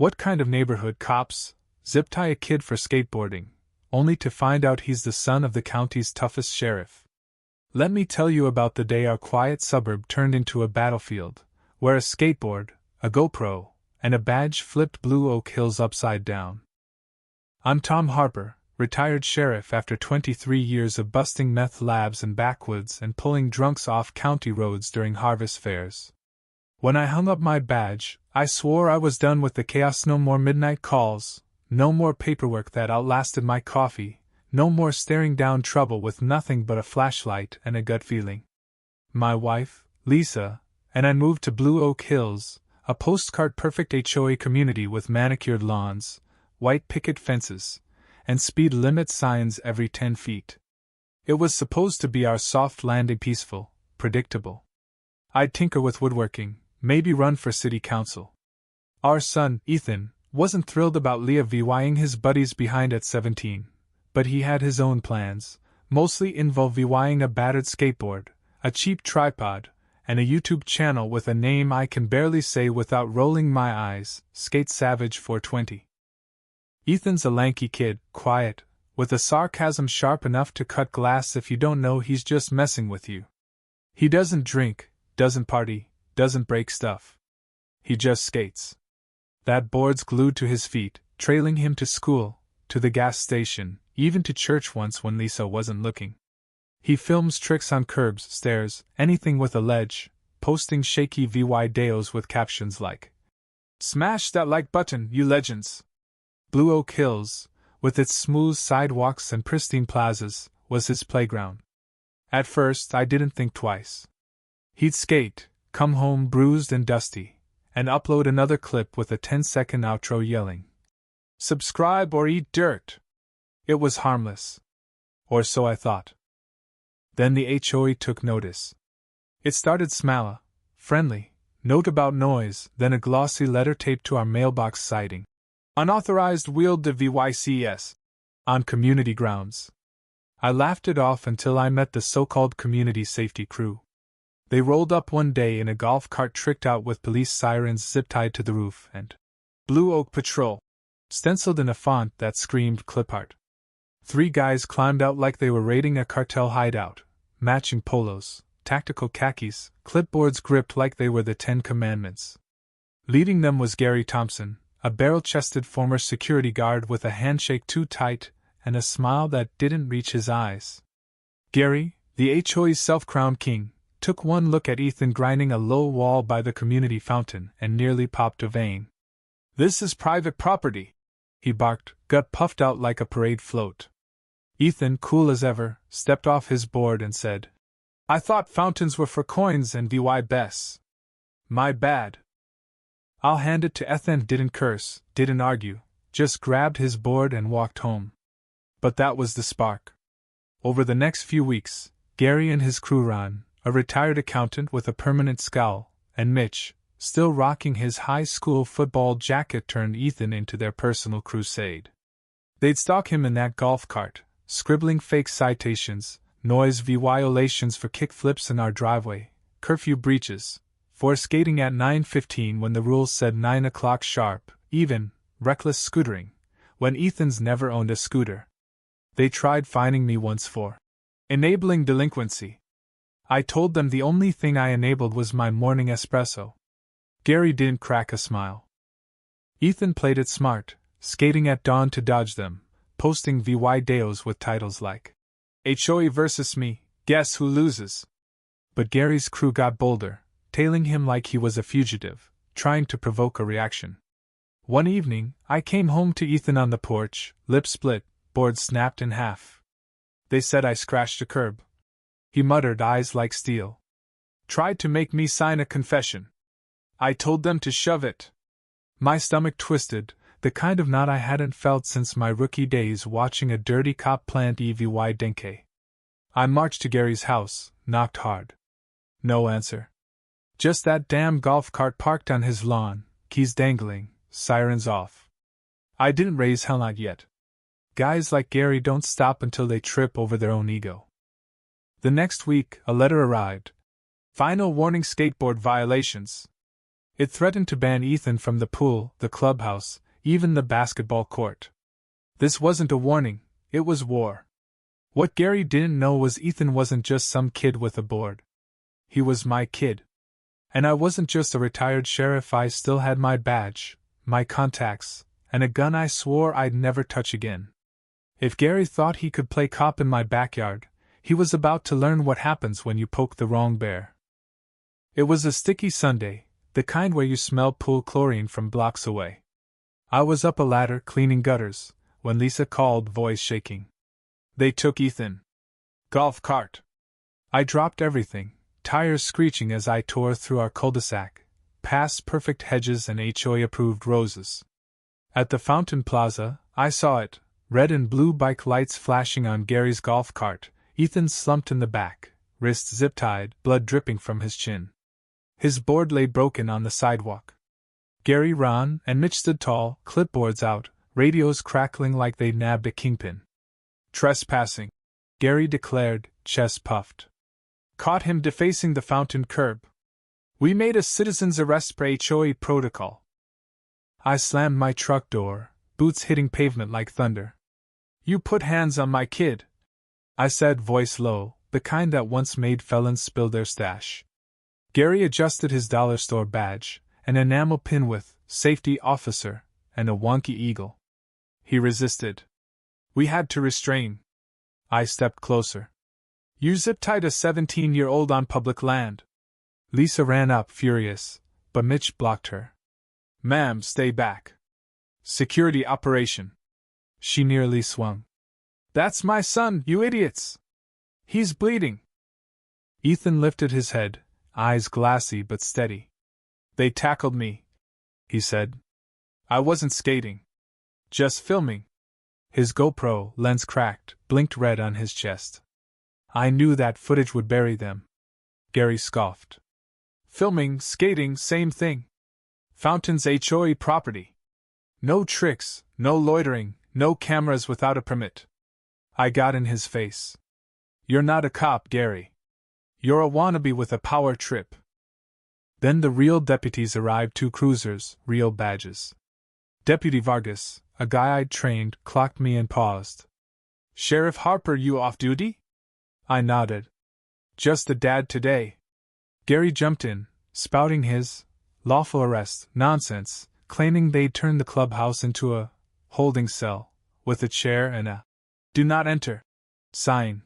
What kind of neighborhood, cops? Zip tie a kid for skateboarding, only to find out he's the son of the county's toughest sheriff. Let me tell you about the day our quiet suburb turned into a battlefield, where a skateboard, a GoPro, and a badge flipped Blue Oak Hills upside down. I'm Tom Harper, retired sheriff after 23 years of busting meth labs in backwoods and pulling drunks off county roads during harvest fairs. When I hung up my badge, I swore I was done with the chaos. No more midnight calls, no more paperwork that outlasted my coffee, no more staring down trouble with nothing but a flashlight and a gut feeling. My wife, Lisa, and I moved to Blue Oak Hills, a postcard-perfect HOA community with manicured lawns, white picket fences, and speed limit signs every 10 feet. It was supposed to be our soft landing, peaceful, predictable. I'd tinker with woodworking, maybe run for city council. Our son, Ethan, wasn't thrilled about Leah VYing his buddies behind at 17, but he had his own plans, mostly involve VYing a battered skateboard, a cheap tripod, and a YouTube channel with a name I can barely say without rolling my eyes, Skate Savage 420. Ethan's a lanky kid, quiet, with a sarcasm sharp enough to cut glass if you don't know he's just messing with you. He doesn't drink, doesn't party, doesn't break stuff. He just skates. That board's glued to his feet, trailing him to school, to the gas station, even to church once when Lisa wasn't looking. He films tricks on curbs, stairs, anything with a ledge, posting shaky VY deos with captions like, "Smash that like button, you legends." Blue Oak Hills, with its smooth sidewalks and pristine plazas, was his playground. At first, I didn't think twice. He'd skate, come home bruised and dusty, and upload another clip with a 10-second outro yelling, "Subscribe or eat dirt." It was harmless. Or so I thought. Then the HOA took notice. It started small, friendly, note about noise, then a glossy letter taped to our mailbox citing, "Unauthorized wheeled to VYCS. On community grounds." I laughed it off until I met the so-called community safety crew. They rolled up one day in a golf cart tricked out with police sirens zip-tied to the roof and "Blue Oak Patrol" stenciled in a font that screamed clip art. 3 guys climbed out like they were raiding a cartel hideout, matching polos, tactical khakis, clipboards gripped like they were the 10 Commandments. Leading them was Gary Thompson, a barrel-chested former security guard with a handshake too tight and a smile that didn't reach his eyes. Gary, the HOA's self-crowned king, took one look at Ethan grinding a low wall by the community fountain and nearly popped a vein. "This is private property," he barked, gut puffed out like a parade float. Ethan, cool as ever, stepped off his board and said, "I thought fountains were for coins and VY bess. My bad." I'll hand it to Ethan, didn't curse, didn't argue, just grabbed his board and walked home. But that was the spark. Over the next few weeks, Gary and his crew, Ron, a retired accountant with a permanent scowl, and Mitch, still rocking his high school football jacket, turned Ethan into their personal crusade. They'd stalk him in that golf cart, scribbling fake citations, noise violations for kickflips in our driveway, curfew breaches, for skating at 9:15 when the rules said 9 o'clock sharp, even reckless scootering, when Ethan's never owned a scooter. They tried fining me once for enabling delinquency. I told them the only thing I enabled was my morning espresso. Gary didn't crack a smile. Ethan played it smart, skating at dawn to dodge them, posting VY deos with titles like, "HOA versus me, guess who loses?" But Gary's crew got bolder, tailing him like he was a fugitive, trying to provoke a reaction. One evening, I came home to Ethan on the porch, lip split, board snapped in half. They said I scratched a curb. He muttered, eyes like steel. Tried to make me sign a confession. I told them to shove it. My stomach twisted, the kind of knot I hadn't felt since my rookie days watching a dirty cop plant EVY Denke. I marched to Gary's house, knocked hard. No answer. Just that damn golf cart parked on his lawn, keys dangling, sirens off. I didn't raise hell, not yet. Guys like Gary don't stop until they trip over their own ego. The next week, a letter arrived. Final warning: skateboard violations. It threatened to ban Ethan from the pool, the clubhouse, even the basketball court. This wasn't a warning, it was war. What Gary didn't know was Ethan wasn't just some kid with a board. He was my kid. And I wasn't just a retired sheriff, I still had my badge, my contacts, and a gun I swore I'd never touch again. If Gary thought he could play cop in my backyard, he was about to learn what happens when you poke the wrong bear. It was a sticky Sunday, the kind where you smell pool chlorine from blocks away. I was up a ladder cleaning gutters, when Lisa called, voice shaking. They took Ethan. Golf cart. I dropped everything, tires screeching as I tore through our cul-de-sac, past perfect hedges and HOA-approved roses. At the Fountain Plaza, I saw it, red and blue bike lights flashing on Gary's golf cart, Ethan slumped in the back, wrists zip-tied, blood dripping from his chin. His board lay broken on the sidewalk. Gary, Ron, and Mitch stood tall, clipboards out, radios crackling like they'd nabbed a kingpin. Trespassing, Gary declared, chest puffed. Caught him defacing the fountain curb. We made a citizen's arrest per HOA protocol. I slammed my truck door, boots hitting pavement like thunder. You put hands on my kid, I said, voice low, the kind that once made felons spill their stash. Gary adjusted his dollar store badge, an enamel pin with safety officer, and a wonky eagle. He resisted. We had to restrain. I stepped closer. You zip-tied a 17-year-old on public land. Lisa ran up, furious, but Mitch blocked her. Ma'am, stay back. Security operation. She nearly swung. That's my son, you idiots! He's bleeding. Ethan lifted his head, eyes glassy but steady. They tackled me, he said. I wasn't skating. Just filming. His GoPro lens cracked, blinked red on his chest. I knew that footage would bury them. Gary scoffed. Filming, skating, same thing. Fountain's HOA property. No tricks, no loitering, no cameras without a permit. I got in his face. You're not a cop, Gary. You're a wannabe with a power trip. Then the real deputies arrived, 2 cruisers, real badges. Deputy Vargas, a guy I'd trained, clocked me and paused. Sheriff Harper, you off duty? I nodded. Just the dad today. Gary jumped in, spouting his lawful arrest nonsense, claiming they'd turned the clubhouse into a holding cell, with a chair and a do not enter sign.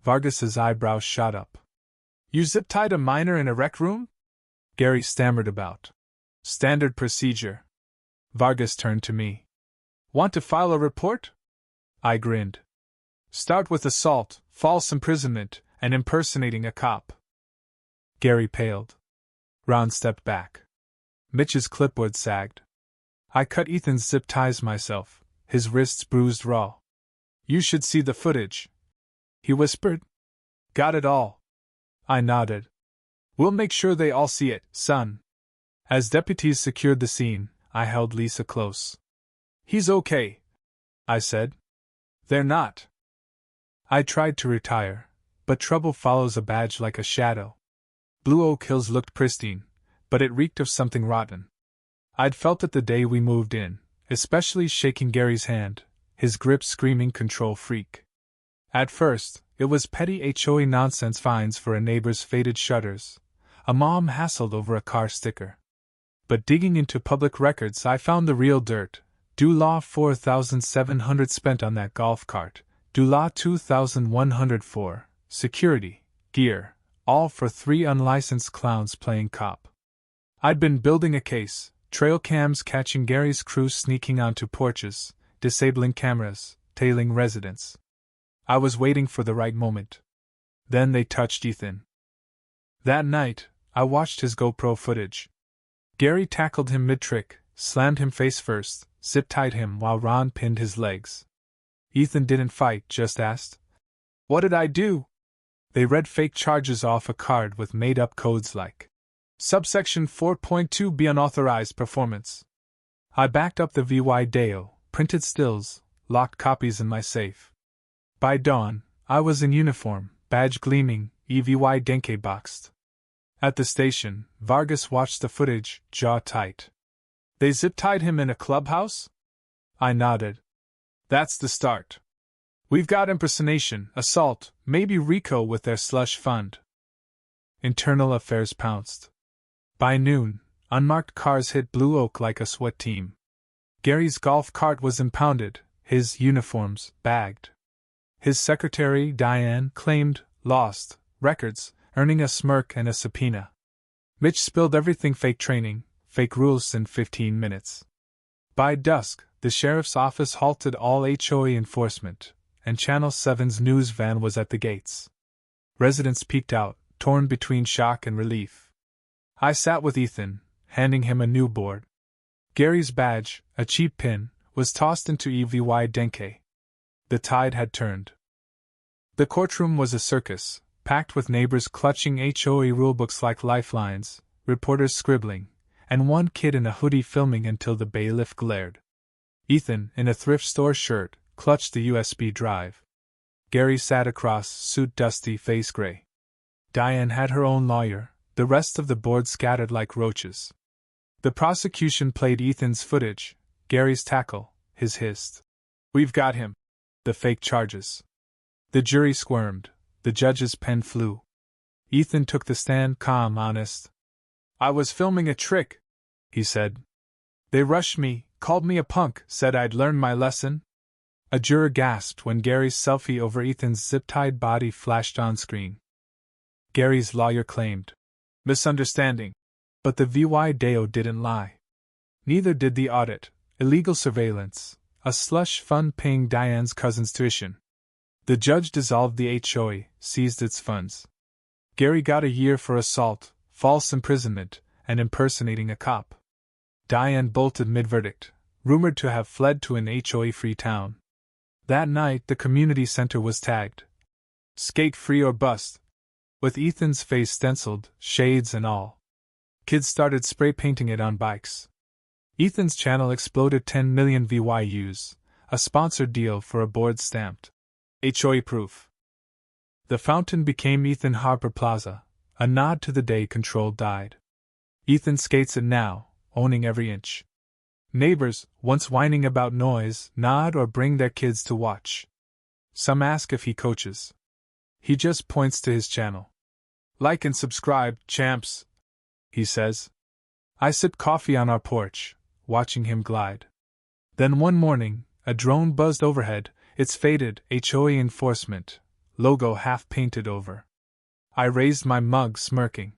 Vargas's eyebrows shot up. You zip-tied a minor in a rec room? Gary stammered about. Standard procedure. Vargas turned to me. Want to file a report? I grinned. Start with assault, false imprisonment, and impersonating a cop. Gary paled. Ron stepped back. Mitch's clipboard sagged. I cut Ethan's zip ties myself, his wrists bruised raw. You should see the footage, he whispered. Got it all. I nodded. We'll make sure they all see it, son. As deputies secured the scene, I held Lisa close. He's okay, I said. They're not. I tried to retire, but trouble follows a badge like a shadow. Blue Oak Hills looked pristine, but it reeked of something rotten. I'd felt it the day we moved in, especially shaking Gary's hand, his grip screaming control freak. At first, it was petty HOA nonsense, fines for a neighbor's faded shutters, a mom hassled over a car sticker. But digging into public records, I found the real dirt. Due law $4,700 spent on that golf cart, due law $2,104, security, gear, all for 3 unlicensed clowns playing cop. I'd been building a case, trail cams catching Gary's crew sneaking onto porches, disabling cameras, tailing residents. I was waiting for the right moment. Then they touched Ethan. That night, I watched his GoPro footage. Gary tackled him mid-trick, slammed him face first, zip-tied him while Ron pinned his legs. Ethan didn't fight, just asked, "What did I do?" They read fake charges off a card with made-up codes like Subsection 4.2b unauthorized performance. I backed up the VY Deo, printed stills, locked copies in my safe. By dawn, I was in uniform, badge gleaming, EVY Denke boxed. At the station, Vargas watched the footage, jaw tight. They zip-tied him in a clubhouse? I nodded. That's the start. We've got impersonation, assault, maybe RICO with their slush fund. Internal Affairs pounced. By noon, unmarked cars hit Blue Oak like a SWAT team. Gary's golf cart was impounded, his uniforms bagged. His secretary, Diane, claimed lost records, earning a smirk and a subpoena. Mitch spilled everything: fake training, fake rules in 15 minutes. By dusk, the sheriff's office halted all HOA enforcement, and Channel 7's news van was at the gates. Residents peeked out, torn between shock and relief. I sat with Ethan, handing him a new board. Gary's badge, a cheap pin, was tossed into EVY Denke. The tide had turned. The courtroom was a circus, packed with neighbors clutching HOA rulebooks like lifelines, reporters scribbling, and one kid in a hoodie filming until the bailiff glared. Ethan, in a thrift store shirt, clutched the USB drive. Gary sat across, suit dusty, face gray. Diane had her own lawyer, the rest of the board scattered like roaches. The prosecution played Ethan's footage, Gary's tackle, his hist. We've got him. The fake charges. The jury squirmed, the judge's pen flew. Ethan took the stand, calm, honest. I was filming a trick, he said. They rushed me, called me a punk, said I'd learned my lesson. A juror gasped when Gary's selfie over Ethan's zip-tied body flashed on screen. Gary's lawyer claimed misunderstanding. But the VY Deo didn't lie. Neither did the audit, illegal surveillance, a slush fund paying Diane's cousin's tuition. The judge dissolved the HOA, seized its funds. Gary got a year for assault, false imprisonment, and impersonating a cop. Diane bolted mid-verdict, rumored to have fled to an HOA-free town. That night the community center was tagged. Skate free or bust. With Ethan's face stenciled, shades and all. Kids started spray painting it on bikes. Ethan's channel exploded 10 million VYUs, a sponsored deal for a board stamped HOA proof. The fountain became Ethan Harper Plaza, a nod to the day control died. Ethan skates it now, owning every inch. Neighbors, once whining about noise, nod or bring their kids to watch. Some ask if he coaches. He just points to his channel. Like and subscribe, champs, he says. I sip coffee on our porch, watching him glide. Then one morning, a drone buzzed overhead, its faded HOA enforcement logo half painted over. I raised my mug, smirking.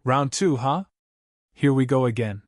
Round 2, huh? Here we go again.